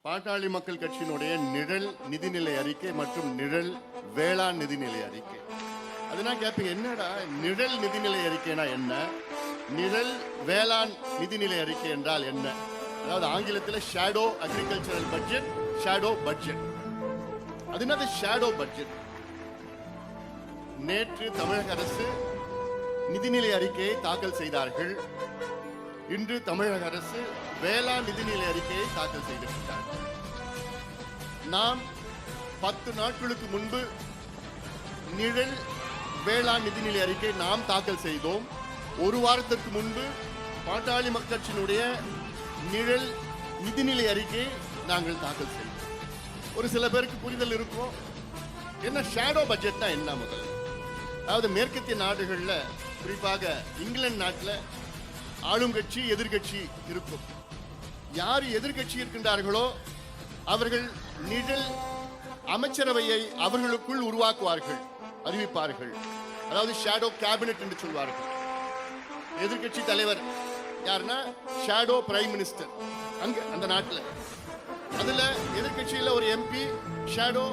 பாட்டாளி மக்கள் கட்சியினுடைய நிழல் நிதிநிலை அறிக்கை மற்றும் நிழல் வேளாண் நிதிநிலை அறிக்கை. அதுனா கேட்பீங்க, என்னடா நிழல் நிதிநிலை அறிக்கைனா என்ன, நிழல் வேளாண் நிதிநிலை அறிக்கை என்றால் என்ன? அதாவது ஆங்கிலத்தில் shadow agricultural budget, shadow budget. அது என்னது ஷேடோ பட்ஜெட்? நேற்று தமிழக அரசு நிதிநிலை அறிக்கையை தாக்கல் செய்தார்கள். இன்று தமிழக அரசு வேளாண் நிதிநிலை அறிக்கையை தாக்கல் செய்திருக்கிறார். நாம் 10 நாட்களுக்கு முன்பு நிழல் வேளாண் நிதிநிலை அறிக்கை நாம் தாக்கல் செய்தோம். ஒரு வாரத்திற்கு முன்பு பாட்டாளி மக்கள் கட்சியினுடைய நிழல் நிதிநிலை அறிக்கையை நாங்கள் தாக்கல் செய்தோம். ஒரு சில பேருக்கு புரிதல் இருக்கும், என்ன ஷேடோ பட்ஜெட்னா என்ன? முதல்ல, அதாவது மேற்கத்திய நாடுகளில், குறிப்பாக இங்கிலாந்து நாட்டில் ஆளும் கட்சி எதிர்கட்சி இருக்கும். யார் எதிர்கட்சி இருக்கின்றார்களோ அவர்கள் நிழல் அமைச்சரவையை அவர்களுக்குள் உருவாக்குவார்கள், அறிவிப்பார்கள். அதாவது ஷேடோ கேபினெட் என்று சொல்வார்கள். எதிர்கட்சி தலைவர் யாருன்னா ஷேடோ பிரைம் மினிஸ்டர் அங்க அந்த நாட்டில். அதுல எதிர்கட்சியில் ஒரு எம்பி ஷேடோ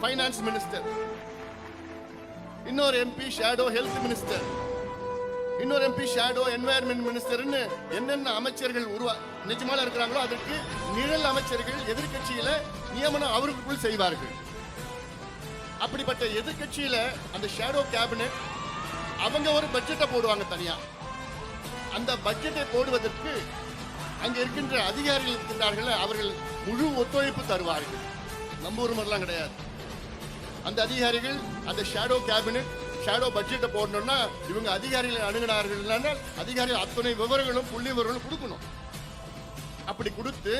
ஃபைனான்ஸ் மினிஸ்டர், இன்னொரு எம்பி ஷேடோ ஹெல்த் மினிஸ்டர், இன்னொரு எம்பி ஷேடோ என்வாயர்மெண்ட் மினிஸ்டர்னு என்னென்ன அமைச்சர்கள் நிஜமால இருக்கிறாங்களோ அதற்கு நிழல் அமைச்சர்கள் எதிர்கட்சியில நியமனம் அவர்களுக்குள் செய்வார்கள். அப்படிப்பட்ட எதிர்கட்சியில அந்த ஷேடோ கேபினெட் அவங்க ஒரு பட்ஜெட்டை போடுவாங்க தனியா. அந்த பட்ஜெட்டை போடுவதற்கு அங்க இருக்கின்ற அதிகாரிகள் இருக்கின்றார்கள், அவர்கள் முழு ஒத்துழைப்பு தருவார்கள். நம்ம ஊர் மாதிரிலாம் கிடையாது. அந்த அதிகாரிகள் அந்த ஷேடோ கேபினெட் ஷேடோ பட்ஜெட்டை போடணும்னா இவங்க அதிகாரிகளை அணுகினார்கள், அதிகாரிகள் அத்தனை விவரங்களும் புள்ளி விவரங்களும் கொடுக்கணும். அப்படி கொடுத்து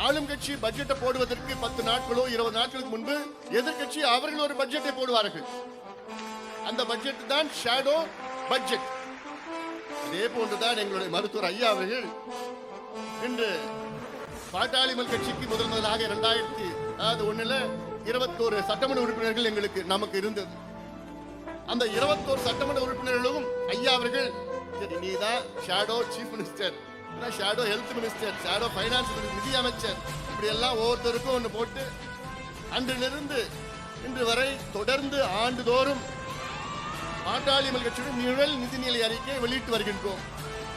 ஆளும் கட்சி பட்ஜெட்டை போடுவதற்கு 10 நாட்களோ 20 நாட்களுக்கு முன்பு எதிர்கட்சி அவர்கள் ஒரு பட்ஜெட்டை போடுவார்கள். அந்த பட்ஜெட் தான் ஷேடோ பட்ஜெட். அதே போன்றுதான் எங்களுடைய மருத்துவர் ஐயா அவர்கள் இன்று பாட்டாளி மக்கள் கட்சிக்கு முதலாக 2001 21 சட்டமன்ற உறுப்பினர்கள் நமக்கு இருந்தது. அந்த 21 சட்டமன்ற உறுப்பினர்களும் ஐயா அவர்கள், நீதான் shadow chief minister, shadow health minister, shadow finance நிதி அமைச்சர், இப்படி எல்லாம் ஒவ்வொருத்தருக்கும் ஒன்று போட்டு அன்றிலிருந்து இன்று வரை தொடர்ந்து ஆண்டுதோறும் பாட்டாளி மக்கள் கட்சியுடன் நிழல் நிதிநிலை அறிக்கை வெளியிட்டு வருகின்றோம்.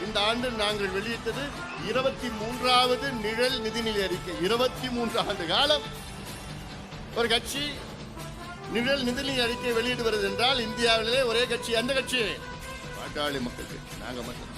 இந்த ஆண்டு நாங்கள் வெளியிட்டது 23வது நிழல் நிதிநிலை அறிக்கை. 23 ஆண்டு காலம் ஒரு கட்சி நிழல் நிதிநிலை அறிக்கை வெளியிடுவது என்றால் இந்தியாவிலே ஒரே கட்சி, அந்த கட்சி பாட்டாளி மக்கள் கட்சி, நாங்க மட்டும்.